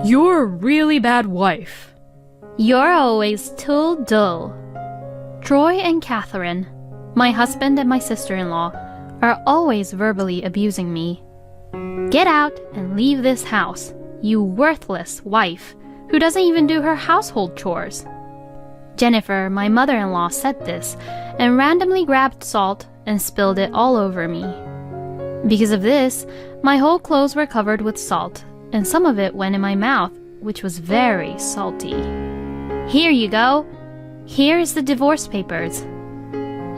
You're a really bad wife. You're always too dull. Troy and Catherine, my husband and my sister-in-law, are always verbally abusing me. Get out and leave this house, you worthless wife who doesn't even do her household chores. Jennifer, my mother-in-law, said this and randomly grabbed salt and spilled it all over me. Because of this, my whole clothes were covered with salt, and some of it went in my mouth, which was very salty. Here you go. Here's the divorce papers.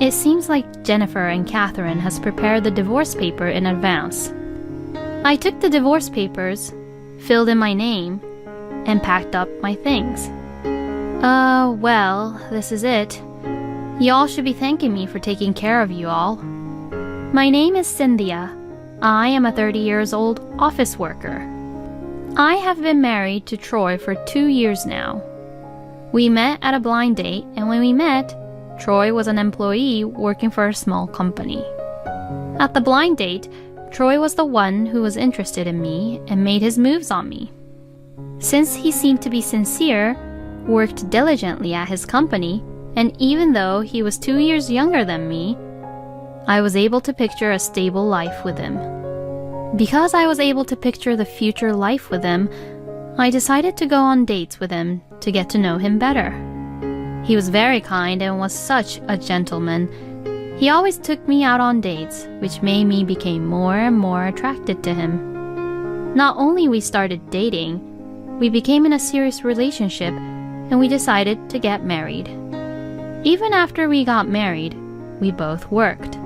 It seems like Jennifer and Catherine has prepared the divorce paper in advance. I took the divorce papers, filled in my name, and packed up my things. Well, this is it. Y'all should be thanking me for taking care of you all. My name is Cynthia. I am a 30-years-old office worker. I have been married to Troy for 2 years now. We met at a blind date, and when we met, Troy was an employee working for a small company. At the blind date, Troy was the one who was interested in me and made his moves on me. Since he seemed to be sincere, worked diligently at his company, and even though he was 2 years younger than me, I was able to picture a stable life with him. Because I was able to picture the future life with him, I decided to go on dates with him to get to know him better. He was very kind and was such a gentleman. He always took me out on dates, which made me become more and more attracted to him. Not only we started dating, we became in a serious relationship and we decided to get married. Even after we got married, we both worked.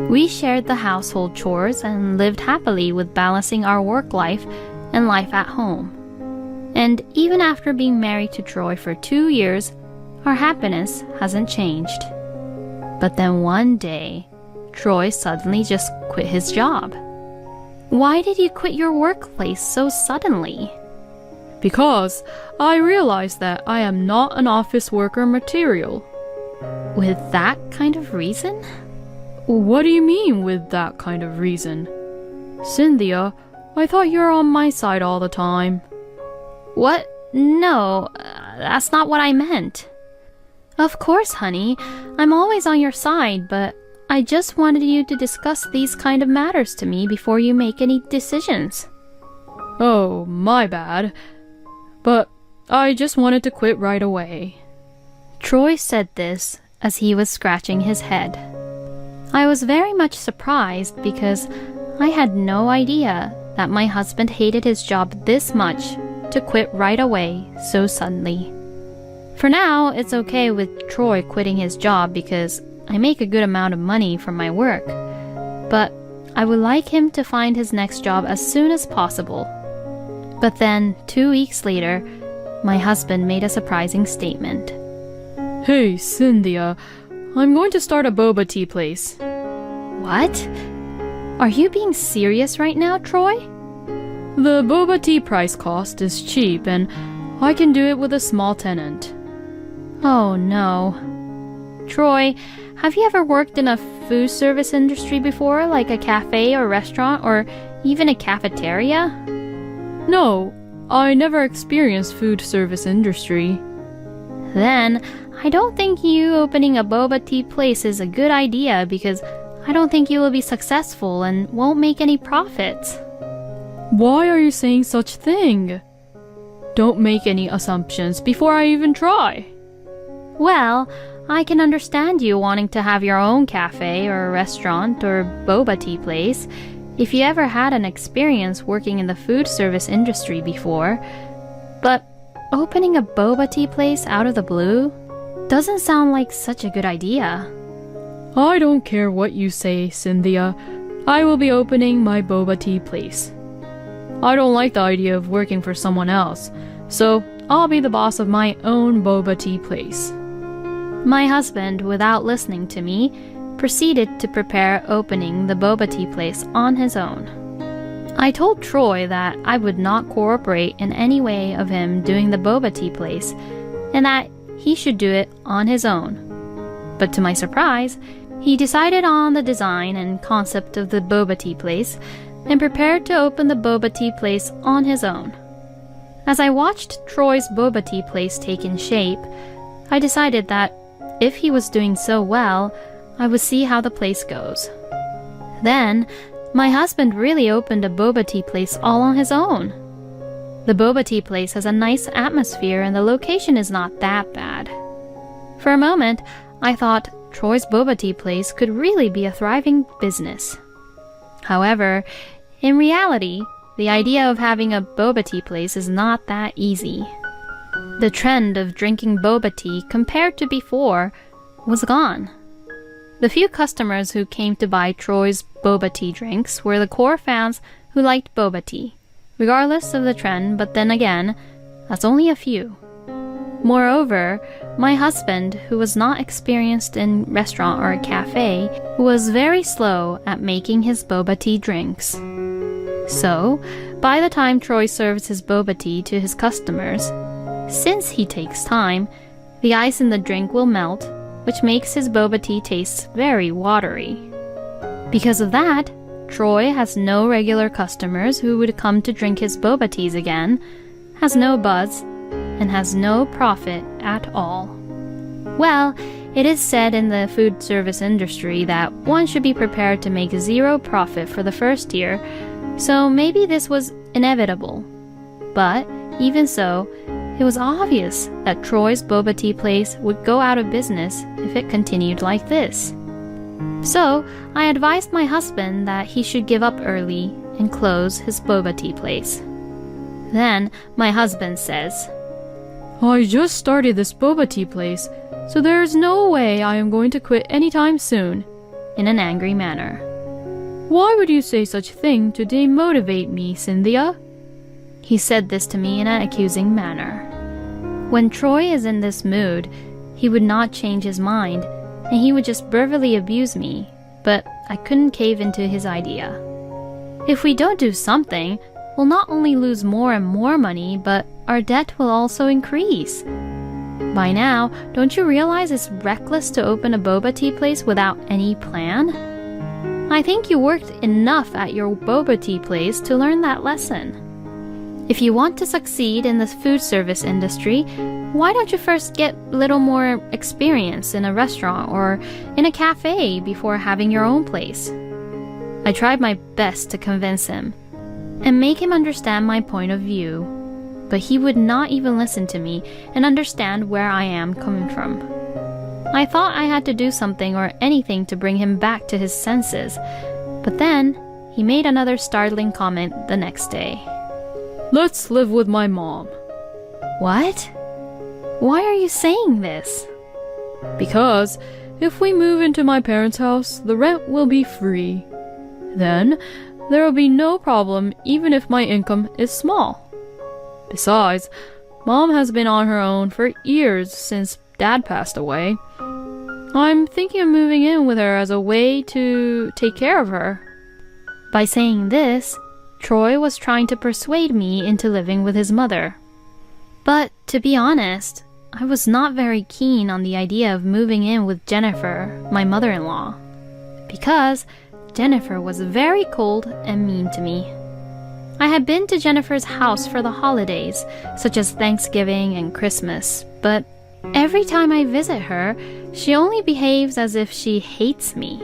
We shared the household chores and lived happily with balancing our work life and life at home. And even after being married to Troy for 2 years, our happiness hasn't changed. But then one day, Troy suddenly just quit his job. Why did you quit your workplace so suddenly? Because I realized that I am not an office worker material. With that kind of reason? What do you mean with that kind of reason? Cynthia, I thought you were on my side all the time. What? No, that's not what I meant. Of course, honey, I'm always on your side, but I just wanted you to discuss these kind of matters to me before you make any decisions. Oh, my bad. But I just wanted to quit right away. Troy said this as he was scratching his head. I was very much surprised because I had no idea that my husband hated his job this much to quit right away so suddenly. For now, it's okay with Troy quitting his job because I make a good amount of money from my work. But I would like him to find his next job as soon as possible. But then, 2 weeks later, my husband made a surprising statement. Hey, Cynthia, I'm going to start a boba tea place. What? Are you being serious right now, Troy? The boba tea price cost is cheap and I can do it with a small tenant. Oh no. Troy, have you ever worked in a food service industry before, like a cafe or restaurant or even a cafeteria? No, I never experienced food service industry. Then, I don't think you opening a boba tea place is a good idea because I don't think you will be successful and won't make any profits. Why are you saying such thing? Don't make any assumptions before I even try. Well, I can understand you wanting to have your own cafe or restaurant or boba tea place if you ever had an experience working in the food service industry before. But opening a boba tea place out of the blue doesn't sound like such a good idea. I don't care what you say, Cynthia. I will be opening my boba tea place. I don't like the idea of working for someone else, so I'll be the boss of my own boba tea place. My husband, without listening to me, proceeded to prepare opening the boba tea place on his own. I told Troy that I would not cooperate in any way of him doing the boba tea place, and that he should do it on his own. But to my surprise, he decided on the design and concept of the boba tea place and prepared to open the boba tea place on his own. As I watched Troy's boba tea place taking shape, I decided that if he was doing so well, I would see how the place goes. Then, my husband really opened a boba tea place all on his own. The boba tea place has a nice atmosphere and the location is not that bad. For a moment, I thought Troy's boba tea place could really be a thriving business. However, in reality, the idea of having a boba tea place is not that easy. The trend of drinking boba tea compared to before was gone. The few customers who came to buy Troy's boba tea drinks were the core fans who liked boba tea, regardless of the trend, but then again, that's only a few. Moreover, my husband, who was not experienced in restaurant or a cafe, was very slow at making his boba tea drinks. So, by the time Troy serves his boba tea to his customers, since he takes time, the ice in the drink will melt, which makes his boba tea taste very watery. Because of that, Troy has no regular customers who would come to drink his boba teas again, has no buzz, and has no profit at all. Well, it is said in the food service industry that one should be prepared to make zero profit for the first year, so maybe this was inevitable. But even so, it was obvious that Troy's boba tea place would go out of business if it continued like this. So, I advised my husband that he should give up early and close his boba tea place. Then, my husband says, I just started this boba tea place, so there's no way I am going to quit anytime soon, in an angry manner. Why would you say such a thing to demotivate me, Cynthia? He said this to me in an accusing manner. When Troy is in this mood, he would not change his mind, and he would just verbally abuse me, but I couldn't cave into his idea. If we don't do something, we'll not only lose more and more money, but our debt will also increase. By now, don't you realize it's reckless to open a boba tea place without any plan? I think you worked enough at your boba tea place to learn that lesson. If you want to succeed in the food service industry, why don't you first get a little more experience in a restaurant or in a cafe before having your own place? I tried my best to convince him and make him understand my point of view, but he would not even listen to me and understand where I am coming from. I thought I had to do something or anything to bring him back to his senses, but then he made another startling comment the next day. Let's live with my mom. What? Why are you saying this? Because if we move into my parents' house, the rent will be free. Then, there will be no problem even if my income is small. Besides, Mom has been on her own for years since Dad passed away. I'm thinking of moving in with her as a way to take care of her. By saying this, Troy was trying to persuade me into living with his mother. But to be honest, I was not very keen on the idea of moving in with Jennifer, my mother-in-law, because Jennifer was very cold and mean to me. I had been to Jennifer's house for the holidays, such as Thanksgiving and Christmas, but every time I visit her, she only behaves as if she hates me.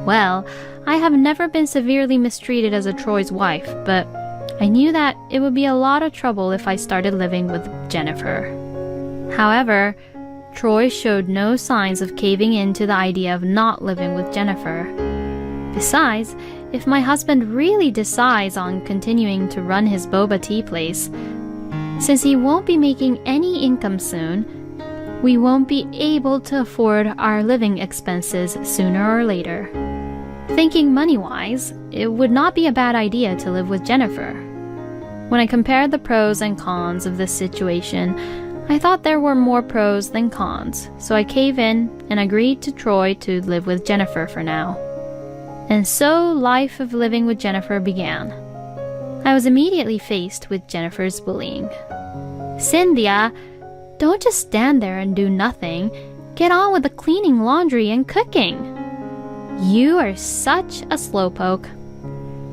Well, I have never been severely mistreated as a Troy's wife, but I knew that it would be a lot of trouble if I started living with Jennifer. However, Troy showed no signs of caving into the idea of not living with Jennifer. Besides, if my husband really decides on continuing to run his boba tea place, since he won't be making any income soon, we won't be able to afford our living expenses sooner or later. Thinking money-wise, it would not be a bad idea to live with Jennifer. When I compared the pros and cons of this situation, I thought there were more pros than cons, so I caved in and agreed to Troy to live with Jennifer for now. And so life of living with Jennifer began. I was immediately faced with Jennifer's bullying. Cynthia, don't just stand there and do nothing. Get on with the cleaning, laundry, and cooking. You are such a slowpoke.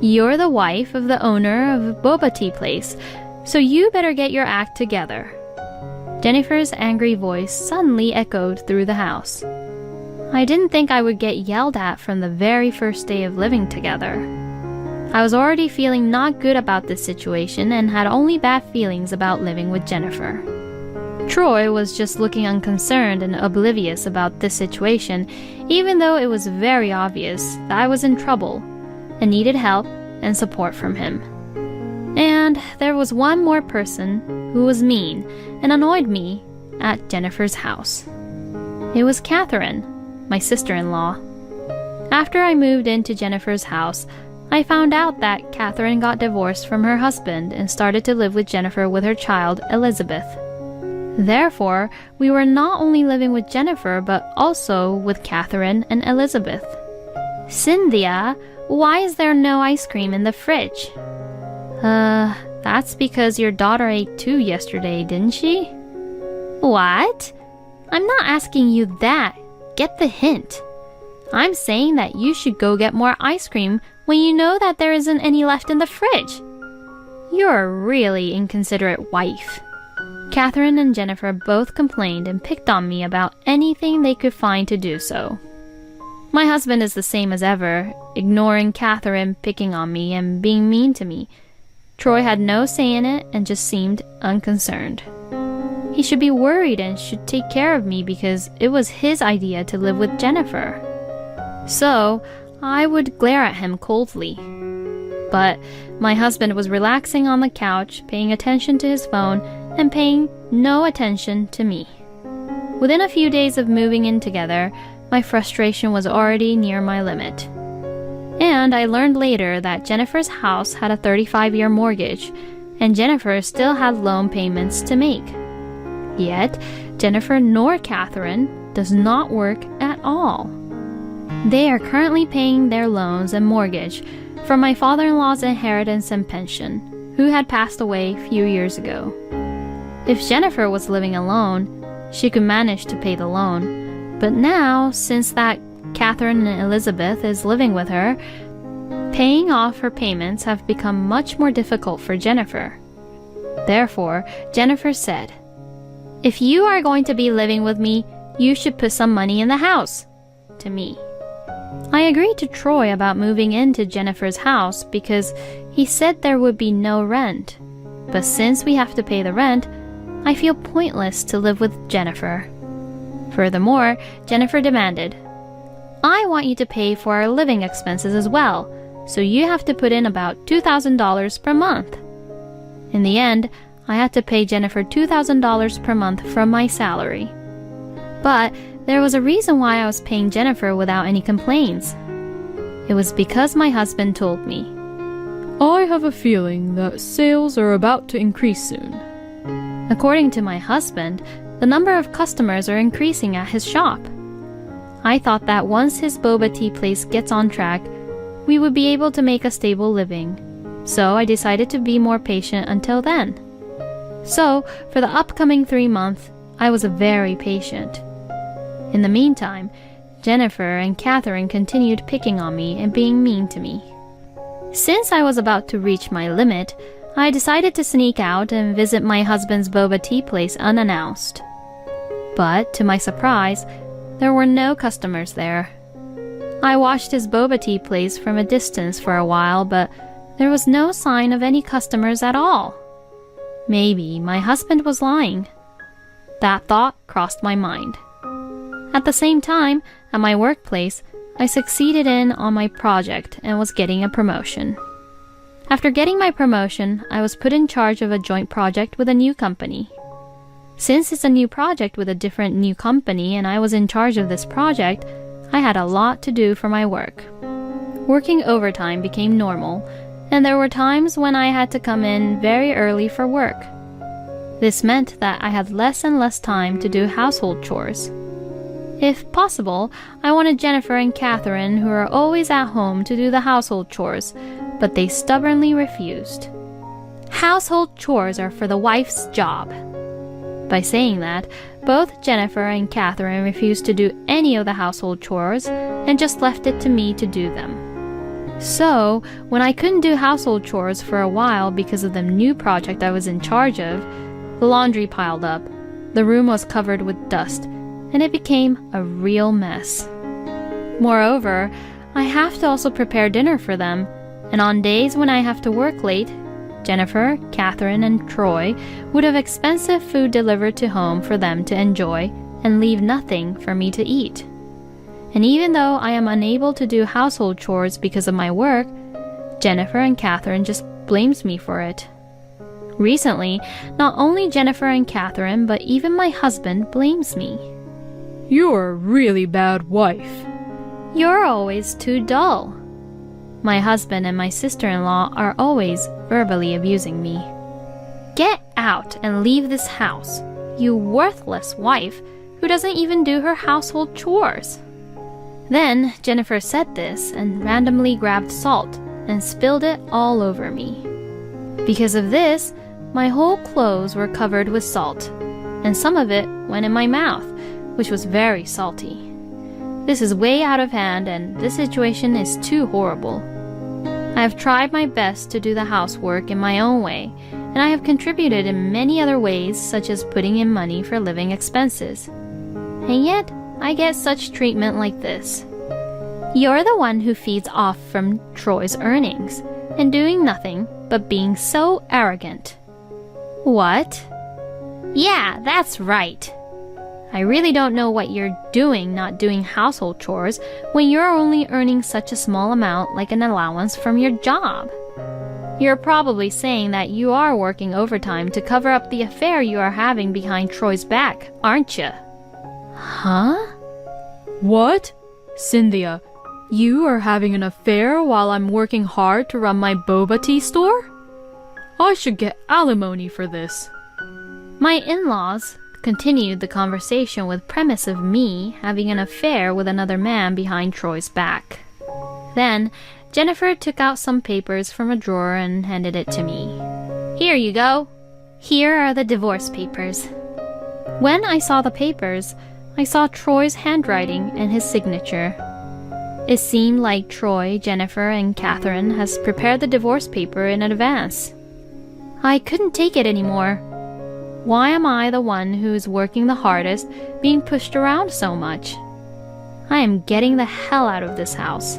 You're the wife of the owner of a boba tea place. So you better get your act together. Jennifer's angry voice suddenly echoed through the house. I didn't think I would get yelled at from the very first day of living together. I was already feeling not good about this situation and had only bad feelings about living with Jennifer. Troy was just looking unconcerned and oblivious about this situation, even though it was very obvious that I was in trouble and needed help and support from him. And there was one more person who was mean and annoyed me at Jennifer's house. It was Catherine, my sister-in-law. After I moved into Jennifer's house, I found out that Catherine got divorced from her husband and started to live with Jennifer with her child, Elizabeth. Therefore, we were not only living with Jennifer, but also with Catherine and Elizabeth. Cynthia, why is there no ice cream in the fridge? That's because your daughter ate 2 yesterday, didn't she? What? I'm not asking you that. Get the hint. I'm saying that you should go get more ice cream when you know that there isn't any left in the fridge. You're a really inconsiderate wife. Catherine and Jennifer both complained and picked on me about anything they could find to do so. My husband is the same as ever, ignoring Catherine picking on me and being mean to me. Troy had no say in it and just seemed unconcerned. He should be worried and should take care of me because it was his idea to live with Jennifer. So, I would glare at him coldly. But my husband was relaxing on the couch, paying attention to his phone, and paying no attention to me. Within a few days of moving in together, my frustration was already near my limit. And I learned later that Jennifer's house had a 35-year mortgage, and Jennifer still had loan payments to make. Yet, Jennifer nor Catherine does not work at all. They are currently paying their loans and mortgage from my father-in-law's inheritance and pension, who had passed away a few years ago. If Jennifer was living alone, she could manage to pay the loan. But now, since that Catherine and Elizabeth is living with her, paying off her payments have become much more difficult for Jennifer. Therefore, Jennifer said, "If you are going to be living with me, you should put some money in the house," to me. I agreed to Troy about moving into Jennifer's house because he said there would be no rent. But since we have to pay the rent, I feel pointless to live with Jennifer. Furthermore, Jennifer demanded, "I want you to pay for our living expenses as well, so you have to put in about $2,000 per month." In the end, I had to pay Jennifer $2,000 per month from my salary. But there was a reason why I was paying Jennifer without any complaints. It was because my husband told me, I have a feeling that sales are about to increase soon. According to my husband, the number of customers are increasing at his shop. I thought that once his boba tea place gets on track, we would be able to make a stable living. So I decided to be more patient until then. So, for the upcoming 3 months, I was very patient. In the meantime, Jennifer and Catherine continued picking on me and being mean to me. Since I was about to reach my limit, I decided to sneak out and visit my husband's boba tea place unannounced. But, to my surprise, there were no customers there. I watched his boba tea place from a distance for a while, but there was no sign of any customers at all. Maybe my husband was lying. That thought crossed my mind. At the same time, at my workplace, I succeeded on my project and was getting a promotion. After getting my promotion, I was put in charge of a joint project with a new company. Since it's a new project with a different new company and I was in charge of this project, I had a lot to do for my work. Working overtime became normal, and there were times when I had to come in very early for work. This meant that I had less and less time to do household chores. If possible, I wanted Jennifer and Catherine, who are always at home, to do the household chores, but they stubbornly refused. Household chores are for the wife's job. By saying that, both Jennifer and Catherine refused to do any of the household chores and just left it to me to do them. So, when I couldn't do household chores for a while because of the new project I was in charge of, the laundry piled up, the room was covered with dust, and it became a real mess. Moreover, I have to also prepare dinner for them, and on days when I have to work late, Jennifer, Catherine, and Troy would have expensive food delivered to home for them to enjoy and leave nothing for me to eat. And even though I am unable to do household chores because of my work, Jennifer and Catherine just blames me for it. Recently, not only Jennifer and Catherine, but even my husband blames me. You're a really bad wife. You're always too dull. My husband and my sister-in-law are always verbally abusing me. Get out and leave this house, you worthless wife who doesn't even do her household chores. Then Jennifer said this and randomly grabbed salt and spilled it all over me. Because of this, my whole clothes were covered with salt, and some of it went in my mouth, which was very salty. This is way out of hand, and this situation is too horrible. I have tried my best to do the housework in my own way, and I have contributed in many other ways, such as putting in money for living expenses. And yet, I get such treatment like this. You're the one who feeds off from Troy's earnings, and doing nothing but being so arrogant. What? Yeah, that's right. I really don't know what you're doing not doing household chores when you're only earning such a small amount like an allowance from your job. You're probably saying that you are working overtime to cover up the affair you are having behind Troy's back, aren't you? Huh? What? Cynthia, you are having an affair while I'm working hard to run my boba tea store? I should get alimony for this. My in-laws continued the conversation with premise of me having an affair with another man behind Troy's back. Then, Jennifer took out some papers from a drawer and handed it to me. Here you go. Here are the divorce papers. When I saw the papers, I saw Troy's handwriting and his signature. It seemed like Troy, Jennifer, and Catherine has prepared the divorce paper in advance. I couldn't take it anymore. Why am I the one who is working the hardest, being pushed around so much? I am getting the hell out of this house.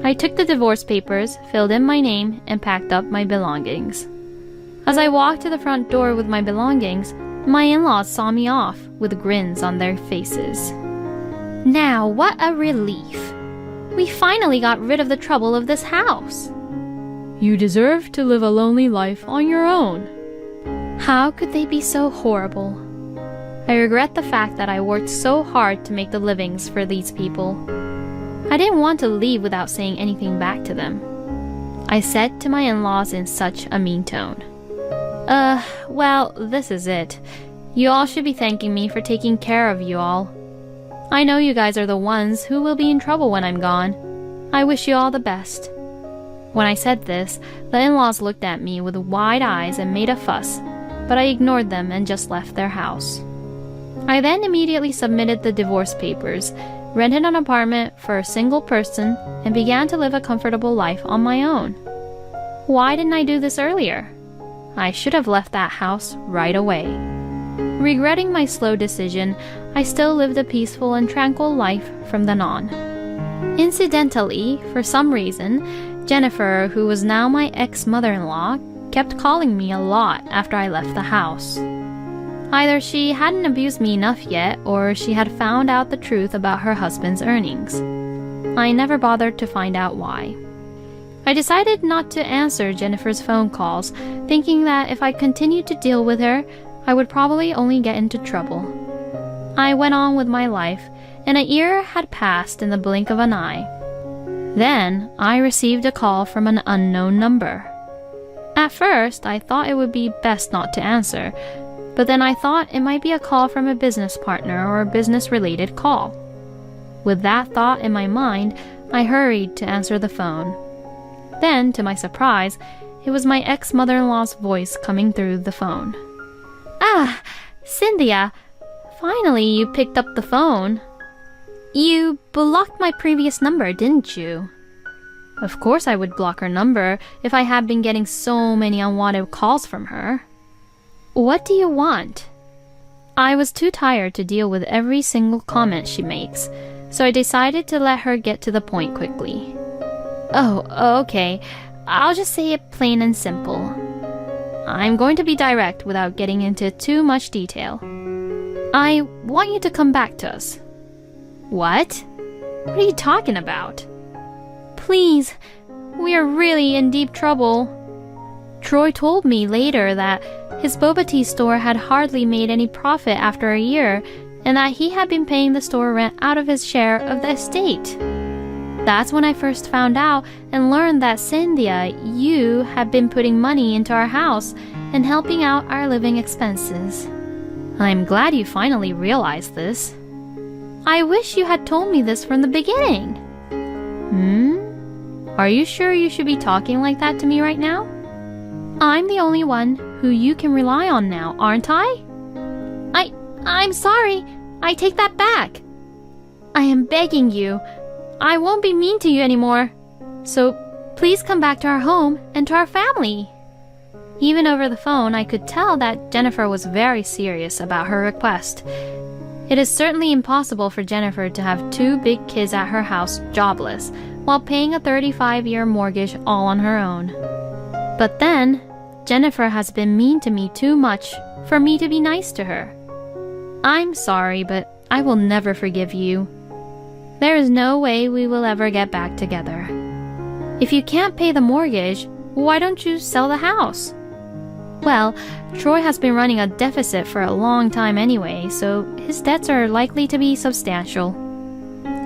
I took the divorce papers, filled in my name, and packed up my belongings. As I walked to the front door with my belongings, my in-laws saw me off with grins on their faces. Now, what a relief! We finally got rid of the trouble of this house. You deserve to live a lonely life on your own. How could they be so horrible? I regret the fact that I worked so hard to make the livings for these people. I didn't want to leave without saying anything back to them. I said to my in-laws in such a mean tone. Well, this is it. You all should be thanking me for taking care of you all. I know you guys are the ones who will be in trouble when I'm gone. I wish you all the best. When I said this, the in-laws looked at me with wide eyes and made a fuss, but I ignored them and just left their house. I then immediately submitted the divorce papers, rented an apartment for a single person, and began to live a comfortable life on my own. Why didn't I do this earlier? I should have left that house right away. Regretting my slow decision, I still lived a peaceful and tranquil life from then on. Incidentally, for some reason, Jennifer, who was now my ex-mother-in-law, kept calling me a lot after I left the house. Either she hadn't abused me enough yet, or she had found out the truth about her husband's earnings. I never bothered to find out why. I decided not to answer Jennifer's phone calls, thinking that if I continued to deal with her, I would probably only get into trouble. I went on with my life, and a year had passed in the blink of an eye. Then I received a call from an unknown number. At first, I thought it would be best not to answer, but then I thought it might be a call from a business partner or a business-related call. With that thought in my mind, I hurried to answer the phone. Then, to my surprise, it was my ex-mother-in-law's voice coming through the phone. Ah, Cynthia, finally you picked up the phone. You blocked my previous number, didn't you? Of course I would block her number if I had been getting so many unwanted calls from her. What do you want? I was too tired to deal with every single comment she makes, so I decided to let her get to the point quickly. Oh, okay. I'll just say it plain and simple. I'm going to be direct without getting into too much detail. I want you to come back to us. What? What are you talking about? Please, we are really in deep trouble. Troy told me later that his boba tea store had hardly made any profit after a year, and that he had been paying the store rent out of his share of the estate. That's when I first found out and learned that Cynthia, you had been putting money into our house and helping out our living expenses. I'm glad you finally realized this. I wish you had told me this from the beginning. Are you sure you should be talking like that to me right now? I'm the only one who you can rely on now, aren't I? I'm sorry. I take that back. I am begging you. I won't be mean to you anymore. So please come back to our home and to our family. Even over the phone, I could tell that Jennifer was very serious about her request. It is certainly impossible for Jennifer to have 2 big kids at her house jobless while paying a 35-year mortgage all on her own. But then, Jennifer has been mean to me too much for me to be nice to her. I'm sorry, but I will never forgive you. There is no way we will ever get back together. If you can't pay the mortgage, why don't you sell the house? Well, Troy has been running a deficit for a long time anyway, so his debts are likely to be substantial.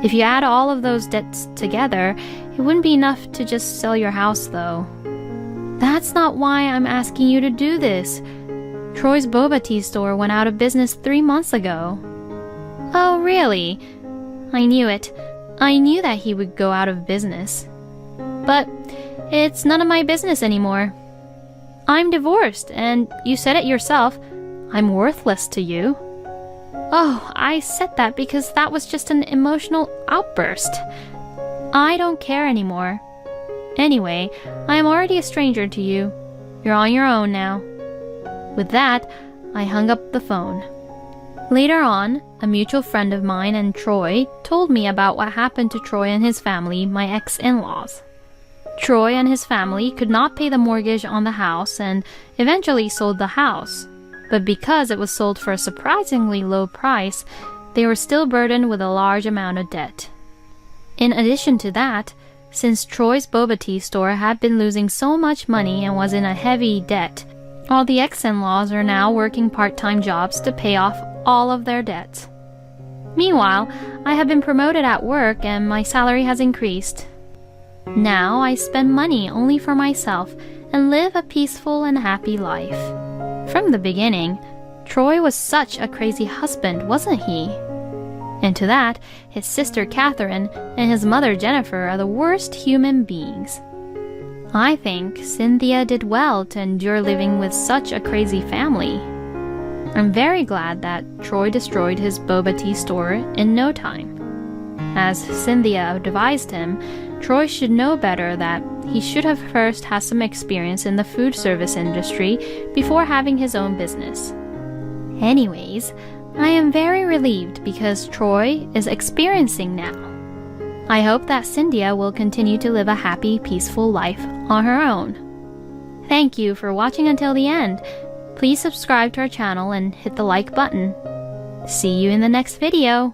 If you add all of those debts together, it wouldn't be enough to just sell your house, though. That's not why I'm asking you to do this. Troy's boba tea store went out of business 3 months ago. Oh, really? I knew it. I knew that he would go out of business. But it's none of my business anymore. I'm divorced, and you said it yourself. I'm worthless to you. Oh, I said that because that was just an emotional outburst. I don't care anymore. Anyway, I am already a stranger to you. You're on your own now. With that, I hung up the phone. Later on, a mutual friend of mine and Troy told me about what happened to Troy and his family, my ex-in-laws. Troy and his family could not pay the mortgage on the house and eventually sold the house. But because it was sold for a surprisingly low price, they were still burdened with a large amount of debt. In addition to that, since Troy's boba tea store had been losing so much money and was in a heavy debt, all the ex-in-laws are now working part-time jobs to pay off all of their debts. Meanwhile, I have been promoted at work and my salary has increased. Now I spend money only for myself and live a peaceful and happy life. From the beginning, Troy was such a crazy husband, wasn't he? And to that, his sister Catherine and his mother Jennifer are the worst human beings. I think Cynthia did well to endure living with such a crazy family. I'm very glad that Troy destroyed his boba tea store in no time. As Cynthia advised him, Troy should know better that he should have first had some experience in the food service industry before having his own business. Anyways, I am very relieved because Troy is experiencing now. I hope that Cynthia will continue to live a happy, peaceful life on her own. Thank you for watching until the end. Please subscribe to our channel and hit the like button. See you in the next video.